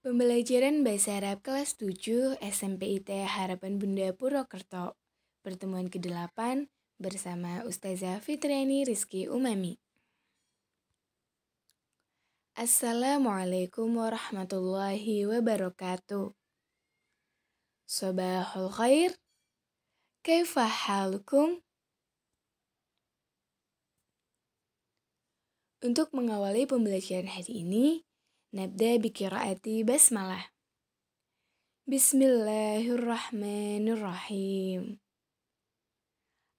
Pembelajaran Bahasa Arab kelas 7 SMPIT Harapan Bunda Purwokerto. Pertemuan ke-8 bersama Ustazah Fitriani Rizky Umami. Assalamualaikum warahmatullahi wabarakatuh. Sabahul khair. Kaifa halukum? Untuk mengawali pembelajaran hari ini, nabda biqiraati basmalah. Bismillahirrahmanirrahim.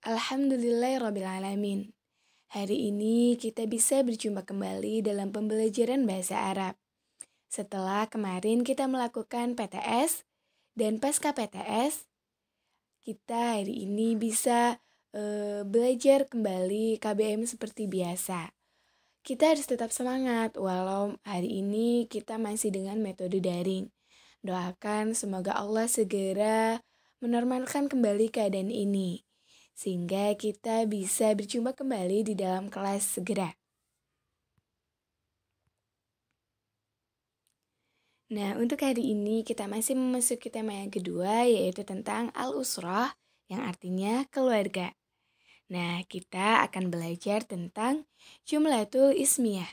Alhamdulillahirrabbilalamin. Hari ini kita bisa berjumpa kembali dalam pembelajaran bahasa Arab. Setelah kemarin kita melakukan PTS dan pasca PTS, kita hari ini bisa belajar kembali KBM seperti biasa. Kita harus tetap semangat walau hari ini kita masih dengan metode daring. Doakan semoga Allah segera menormalkan kembali keadaan ini, sehingga kita bisa berjumpa kembali di dalam kelas segera. Nah, untuk hari ini kita masih memasuki tema yang kedua, yaitu tentang al-usrah, yang artinya keluarga. Nah, kita akan belajar tentang jumlatul ismiyah.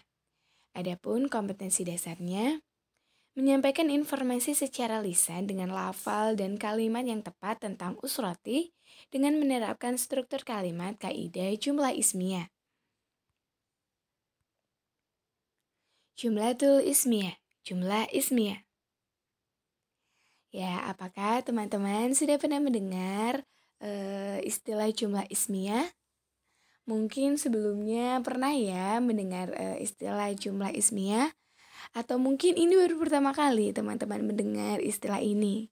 Adapun kompetensi dasarnya, menyampaikan informasi secara lisan dengan lafal dan kalimat yang tepat tentang usrati dengan menerapkan struktur kalimat kaidah jumlah ismiyah. Jumlatul ismiyah, jumlah ismiyah. Ya, apakah teman-teman sudah pernah mendengar istilah jumlah ismiyah? Mungkin sebelumnya pernah ya mendengar istilah jumlah ismiyah, atau mungkin ini baru pertama kali teman-teman mendengar istilah ini.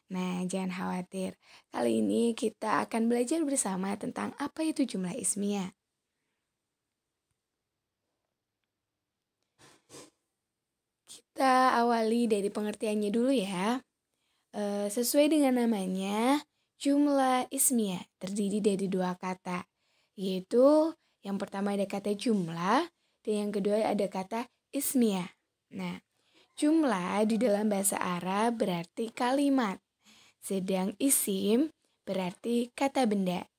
Nah, jangan khawatir. Kali ini kita akan belajar bersama tentang apa itu jumlah ismiyah. Kita awali dari pengertiannya dulu ya. Sesuai dengan namanya, jumlah ismiyah terdiri dari dua kata, yaitu yang pertama ada kata jumlah dan yang kedua ada kata ismiyah. Nah, jumlah di dalam bahasa Arab berarti kalimat, sedang isim berarti kata benda.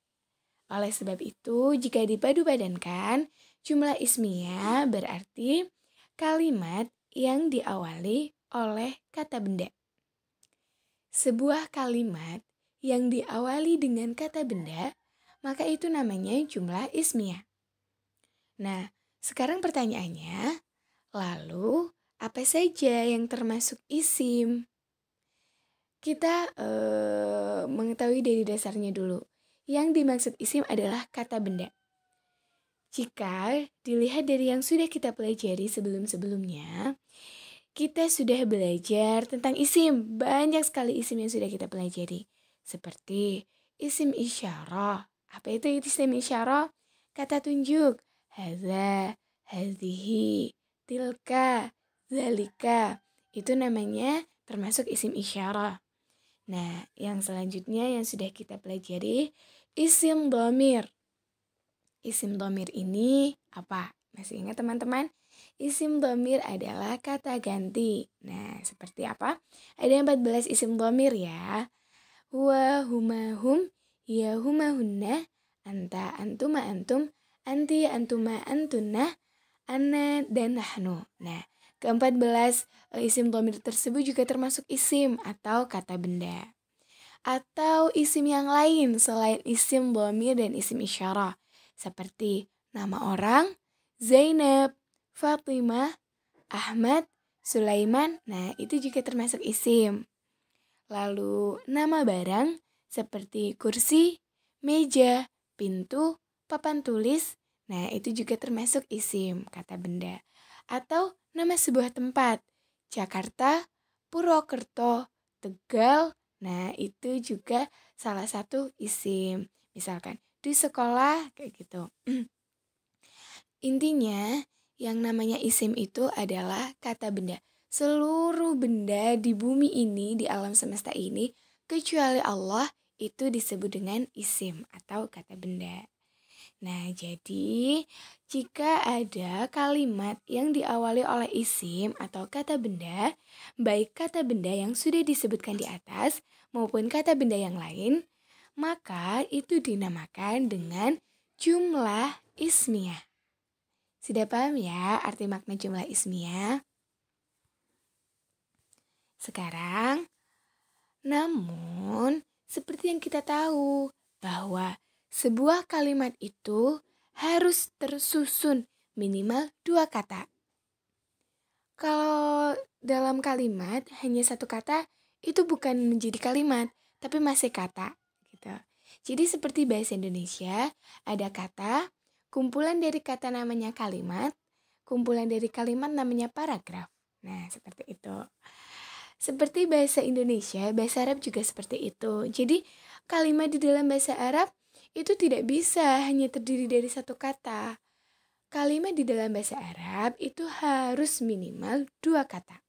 Oleh sebab itu, jika dipadu-padankan, jumlah ismiyah berarti kalimat yang diawali oleh kata benda. Sebuah kalimat yang diawali dengan kata benda, maka itu namanya jumlah ismiyah. Nah, sekarang pertanyaannya, lalu apa saja yang termasuk isim? Kita mengetahui dari dasarnya dulu. Yang dimaksud isim adalah kata benda. Jika dilihat dari yang sudah kita pelajari sebelum-sebelumnya, kita sudah belajar tentang isim. Banyak sekali isim yang sudah kita pelajari. Seperti isim isyarah. Apa itu isim isyarah? Kata tunjuk. Hadza, hadhihi, tilka, zalika. Itu namanya termasuk isim isyarah. Nah, yang selanjutnya yang sudah kita pelajari, isim dhamir. Isim dhamir ini apa? Masih ingat teman-teman? Isim dhamir adalah kata ganti. Nah, seperti apa? Ada 14 isim dhamir ya. Huwa, huma, hum, hiya, huma, hunna, anta, antuma, antum, anti, antuma, antunna, ana, dan nahnu. Nah, ke-14 isim dhamir tersebut juga termasuk isim atau kata benda. Atau isim yang lain selain isim dhamir dan isim isyarah. Seperti nama orang, Zainab, Fatimah, Ahmad, Sulaiman. Nah, itu juga termasuk isim. Lalu nama barang seperti kursi, meja, pintu, papan tulis. Nah, itu juga termasuk isim, kata benda. Atau nama sebuah tempat, Jakarta, Purwokerto, Tegal. Nah, itu juga salah satu isim. Misalkan di sekolah kayak gitu. Intinya, yang namanya isim itu adalah kata benda. Seluruh benda di bumi ini, di alam semesta ini, kecuali Allah, itu disebut dengan isim atau kata benda. Nah, jadi jika ada kalimat yang diawali oleh isim atau kata benda, baik kata benda yang sudah disebutkan di atas maupun kata benda yang lain, maka itu dinamakan dengan jumlah ismiyah. Sudah paham ya arti makna jumlah ismiyah? Sekarang, namun seperti yang kita tahu bahwa sebuah kalimat itu harus tersusun minimal 2 kata. Kalau dalam kalimat hanya 1 kata, itu bukan menjadi kalimat, tapi masih kata. Gitu. Jadi seperti bahasa Indonesia, ada kata, kumpulan dari kata namanya kalimat, kumpulan dari kalimat namanya paragraf. Nah, seperti itu. Seperti bahasa Indonesia, bahasa Arab juga seperti itu. Jadi kalimat di dalam bahasa Arab itu tidak bisa hanya terdiri dari 1 kata. Kalimat di dalam bahasa Arab itu harus minimal 2 kata,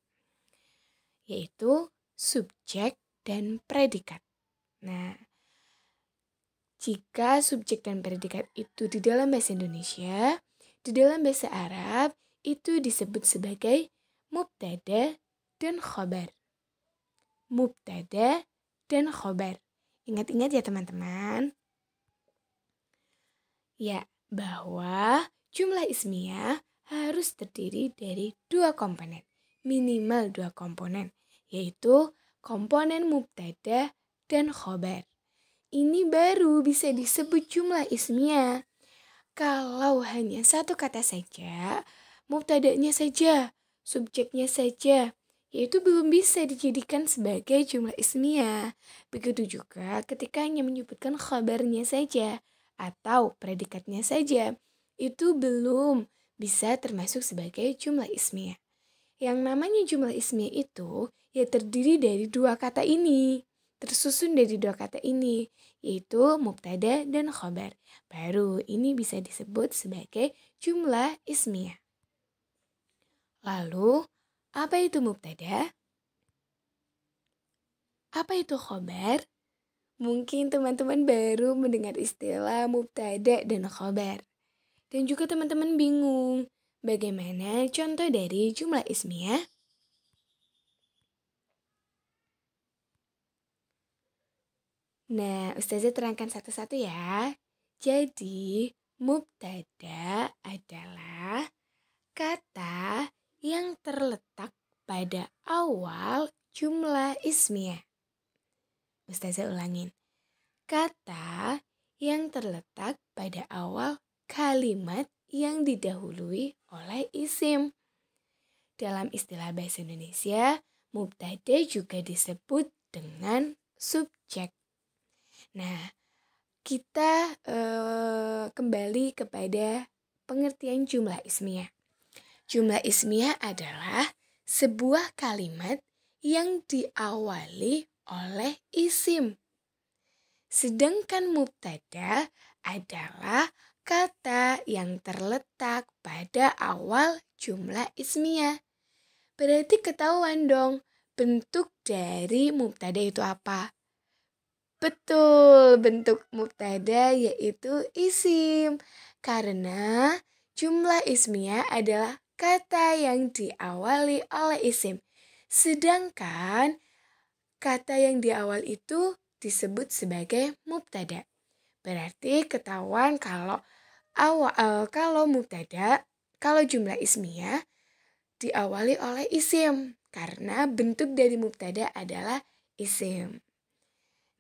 yaitu subjek dan predikat. Nah, jika subjek dan predikat itu di dalam bahasa Indonesia, di dalam bahasa Arab itu disebut sebagai mubtada dan khobar. Mubtada dan khobar. Ingat-ingat ya teman-teman. Ya, bahwa jumlah ismiyah harus terdiri dari 2 komponen. Minimal 2 komponen, yaitu komponen mubtada dan khobar. Ini baru bisa disebut jumlah ismiyah. Kalau hanya 1 kata saja, mubtadanya saja, subjeknya saja, yaitu belum bisa dijadikan sebagai jumlah ismiyah. Begitu juga ketika hanya menyebutkan khabarnya saja atau predikatnya saja, itu belum bisa termasuk sebagai jumlah ismiyah. Yang namanya jumlah ismiyah itu ya terdiri dari 2 kata ini, tersusun dari 2 kata ini, yaitu mubtada dan khabar. Baru ini bisa disebut sebagai jumlah ismiyah. Lalu, apa itu mubtada? Apa itu khobar? Mungkin teman-teman baru mendengar istilah mubtada dan khobar. Dan juga teman-teman bingung, bagaimana contoh dari jumlah ismiyah? Nah, Ustazah terangkan satu-satu ya. Jadi, mubtada adalah kata yang terletak pada awal jumlah ismiyah. Ustazah ulangin. Kata yang terletak pada awal kalimat yang didahului oleh isim. Dalam istilah bahasa Indonesia, mubtada juga disebut dengan subjek. Nah, kita kembali kepada pengertian jumlah ismiyah. Jumlah ismiyah adalah sebuah kalimat yang diawali oleh isim. Sedangkan mubtada adalah kata yang terletak pada awal jumlah ismiyah. Berarti ketahuan dong bentuk dari mubtada itu apa? Betul, bentuk mubtada yaitu isim. Karena jumlah ismiyah adalah kata yang diawali oleh isim. Sedangkan kata yang di awal itu disebut sebagai mubtada. Berarti ketahuan kalau kalau jumlah ismiyah diawali oleh isim karena bentuk dari mubtada adalah isim.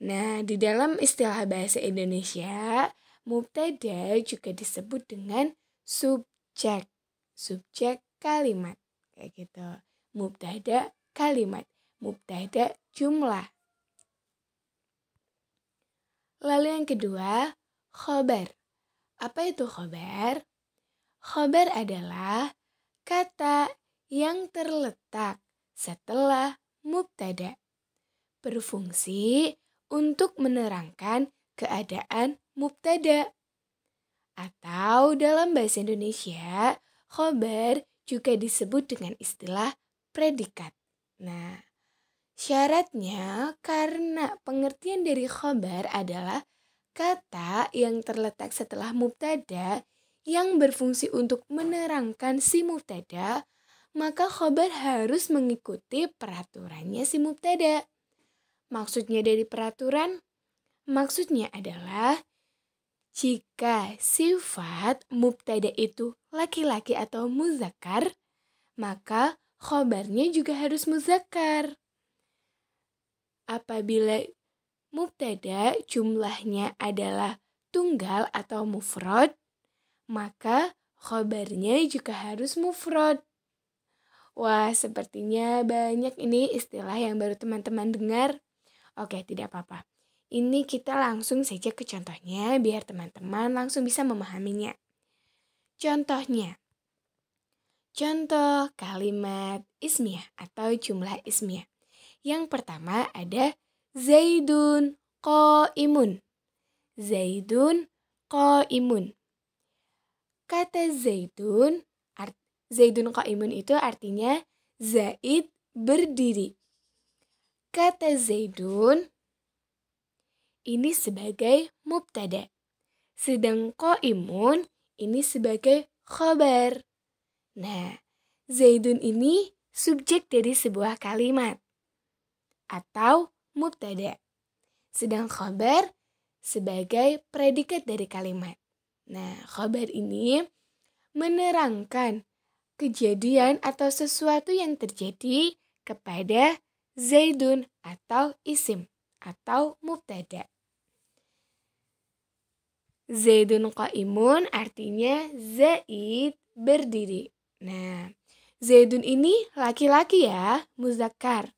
Nah, di dalam istilah bahasa Indonesia, mubtada juga disebut dengan subjek. Subjek kalimat. Kayak gitu. Mubtada kalimat. Mubtada jumlah. Lalu yang kedua, khobar. Apa itu khobar? Khobar adalah kata yang terletak setelah mubtada. Berfungsi untuk menerangkan keadaan mubtada. Atau dalam bahasa Indonesia, khobar juga disebut dengan istilah predikat. Nah, syaratnya karena pengertian dari khobar adalah Kata yang terletak setelah mubtada yang berfungsi untuk menerangkan si mubtada, maka khobar harus mengikuti peraturannya si mubtada. Maksudnya dari peraturan? Maksudnya adalah jika sifat mubtada itu laki-laki atau muzakkar, maka khobarnya juga harus muzakkar. Apabila mubtada jumlahnya adalah tunggal atau mufrad, maka khobarnya juga harus mufrad. Wah, sepertinya banyak ini istilah yang baru teman-teman dengar. Oke, tidak apa-apa. Ini kita langsung saja ke contohnya biar teman-teman langsung bisa memahaminya. Contohnya, contoh kalimat ismiyah atau jumlah ismiyah. Yang pertama ada Zaidun qaimun. Zaidun qaimun. Kata Zaidun qaimun itu artinya Zaid berdiri. Kata Zaidun ini sebagai mubtada. Sedang qaimun ini sebagai khabar. Nah, Zaidun ini subjek dari sebuah kalimat atau mubtada. Sedang khabar sebagai predikat dari kalimat. Nah, khabar ini menerangkan kejadian atau sesuatu yang terjadi kepada Zaidun atau isim atau mubtada. Zaidun qaimun artinya Zaid berdiri. Nah, Zaidun ini laki-laki ya, muzakkar.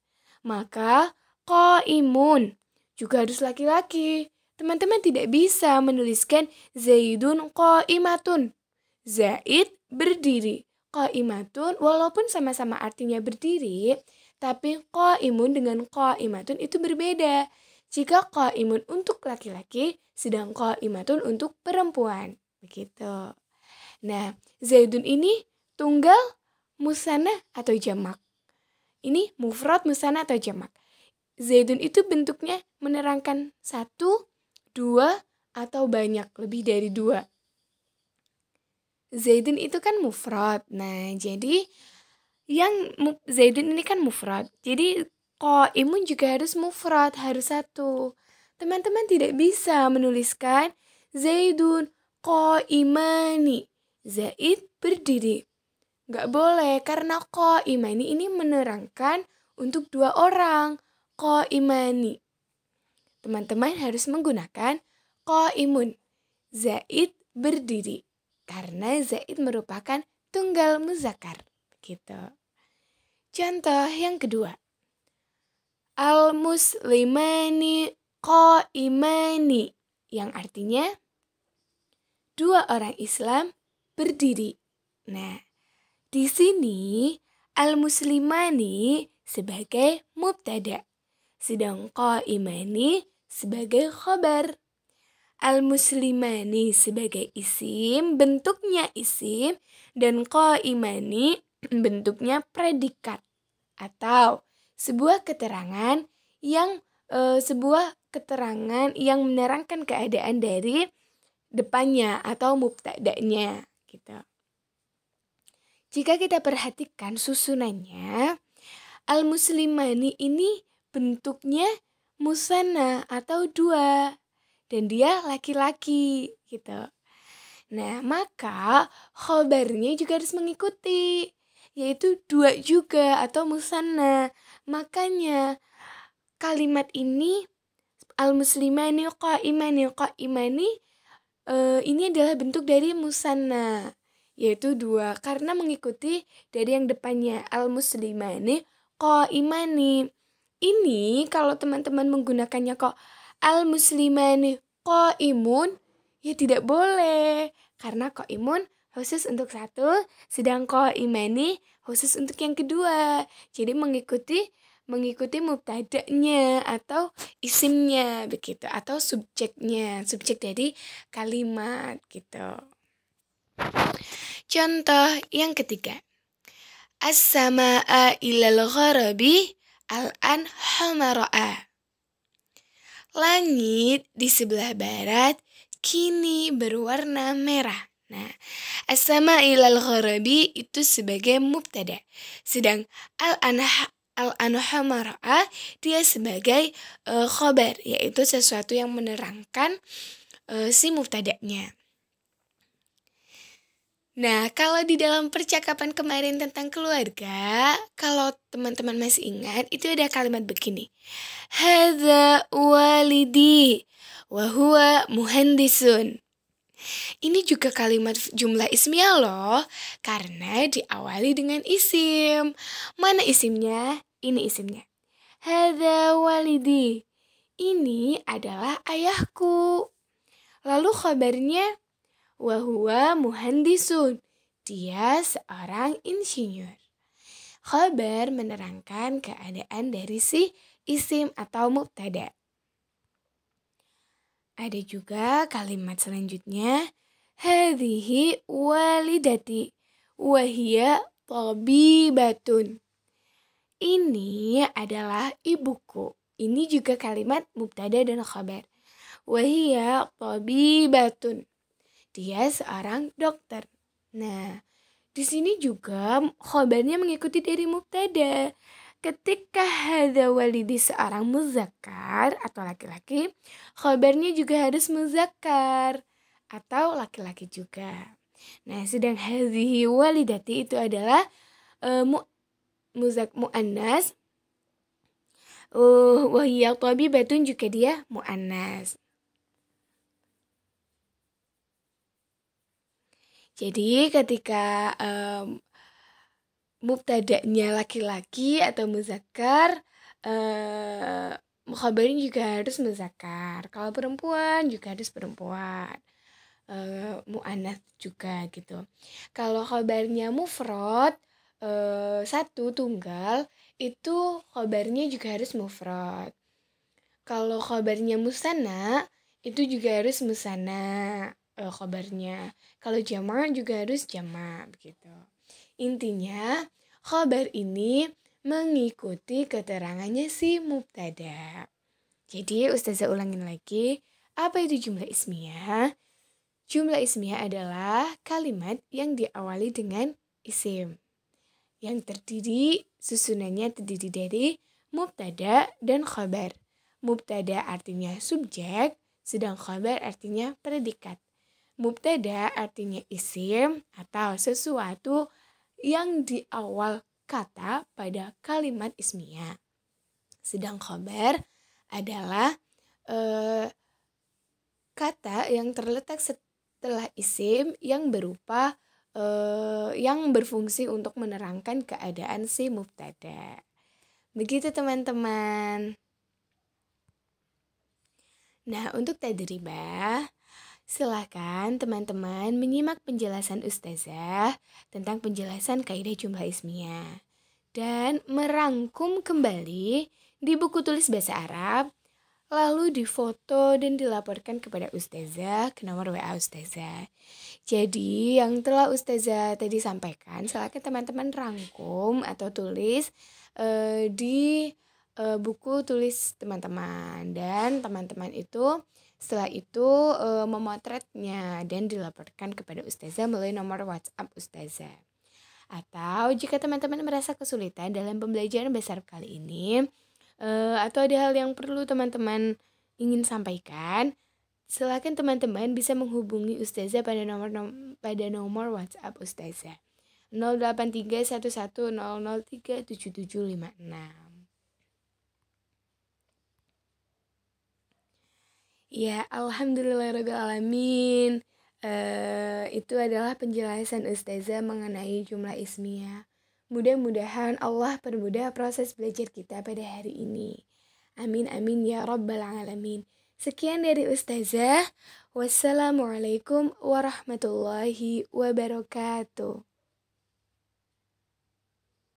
Maka qaimun juga harus laki-laki. Teman-teman tidak bisa menuliskan Zaidun qaimatun. Zaid berdiri. Qaimatun walaupun sama-sama artinya berdiri, tapi qaimun dengan qaimatun itu berbeda. Jika qaimun untuk laki-laki, sedang qaimatun untuk perempuan. Begitu. Nah, Zaidun ini tunggal, musanna atau jamak. Ini mufrad, musanna atau jamak. Zaidun itu bentuknya menerangkan 1, 2, atau banyak, lebih dari 2. Zaidun itu kan mufrad. Nah, jadi yang Zaidun ini kan mufrad. Jadi qaimun juga harus mufrad, harus 1. Teman-teman tidak bisa menuliskan Zaidun qaimani. Zaid berdiri. Nggak boleh karena qaimani ini menerangkan untuk 2 orang. Qaimani. Teman-teman harus menggunakan qaimun. Zaid berdiri. Karena Zaid merupakan tunggal muzakkar. Begitu. Contoh yang kedua. Al-muslimani qaimani. Yang artinya 2 orang Islam berdiri. Nah, di sini al-muslimani sebagai mubtada. Sedang qaimani sebagai khabar. Al-muslimani sebagai isim, bentuknya isim, dan qaimani bentuknya predikat atau sebuah keterangan yang menerangkan keadaan dari depannya atau mubtada'nya gitu. Jika kita perhatikan susunannya, al-muslimani ini bentuknya musanna atau 2. Dan dia laki-laki gitu. Nah, maka khobarnya juga harus mengikuti, yaitu 2 juga atau musanna. Makanya kalimat ini al-muslimani qaimani ini adalah bentuk dari musanna, yaitu 2 karena mengikuti dari yang depannya al-muslimani qaimani. Ini kalau teman-teman menggunakannya kok al-muslimani qaimun, ya tidak boleh. Karena qaimun khusus untuk 1, sedang qaimani khusus untuk yang kedua. Jadi mengikuti mubtada'nya atau isimnya begitu, atau subjeknya, subjek dari kalimat gitu. Contoh yang ketiga. As-sama'a ilal gharabi al-an hamara'a. Langit di sebelah barat kini berwarna merah. Nah, as-sama ilal gharabi itu sebagai mubtada. Sedang al-anhamara dia sebagai khobar, yaitu sesuatu yang menerangkan si mubtada'nya. Nah, kalau di dalam percakapan kemarin tentang keluarga, kalau teman-teman masih ingat, itu ada kalimat begini. Hadza walidi wa huwa muhandisun. Ini juga kalimat jumlah ismiyah loh, karena diawali dengan isim. Mana isimnya? Ini isimnya. Hadza walidi. Ini adalah ayahku. Lalu khabarnya wa huwa muhandisun. Dia seorang insinyur. Khabar menerangkan keadaan dari si isim atau mubtada. Ada juga kalimat selanjutnya. Hadhihi walidati wa hiya tabibatun. Ini adalah ibuku. Ini juga kalimat mubtada dan khabar. Wa hiya tabibatun. Dia seorang dokter. Nah, di sini juga khabarnya mengikuti dari mubtada. Ketika hadza walidi seorang muzakkar atau laki-laki, khabarnya juga harus muzakkar atau laki-laki juga. Nah, sedang hadhihi walidati itu adalah muannas. Wa hiya tabibatun juga dia muannas. Jadi ketika mubtada'nya laki-laki atau muzakkar, khabarnya juga harus muzakkar. Kalau perempuan juga harus perempuan. Mu'anats juga gitu. Kalau khabarnya mufrad, satu tunggal, itu khabarnya juga harus mufrad. Kalau khabarnya musanna, itu juga harus musanna khabarnya. Kalau jamak juga harus jamak begitu. Intinya khabar ini mengikuti keterangannya si mubtada. Jadi Ustazah ulangin lagi, apa itu jumlah ismiyah? Jumlah ismiyah adalah kalimat yang diawali dengan isim. Yang susunannya terdiri dari mubtada dan khabar. Mubtada artinya subjek, sedang khabar artinya predikat. Mubtada artinya isim atau sesuatu yang di awal kata pada kalimat ismiyah. Sedang khabar adalah kata yang terletak setelah isim yang berupa yang berfungsi untuk menerangkan keadaan si mubtada. Begitu teman-teman. Nah, untuk tadribah, silakan teman-teman menyimak penjelasan Ustazah tentang penjelasan kaidah jumlah ismiyah dan merangkum kembali di buku tulis bahasa Arab, lalu difoto dan dilaporkan kepada Ustazah ke nomor WA Ustazah. Jadi yang telah Ustazah tadi sampaikan, silakan teman-teman rangkum atau tulis di buku tulis teman-teman, dan teman-teman itu setelah itu memotretnya dan dilaporkan kepada Ustazah melalui nomor WhatsApp Ustazah. Atau jika teman-teman merasa kesulitan dalam pembelajaran bahasa Arab kali ini, atau ada hal yang perlu teman-teman ingin sampaikan, silakan teman-teman bisa menghubungi Ustazah pada nomor WhatsApp Ustazah 083110037756. Ya, alhamdulillahirrahmanirrahim. Itu adalah penjelasan Ustazah mengenai jumlah ismiyah. Mudah-mudahan Allah permudah proses belajar kita pada hari ini. Amin amin ya rabbal alamin. Sekian dari Ustazah. Wassalamualaikum warahmatullahi wabarakatuh.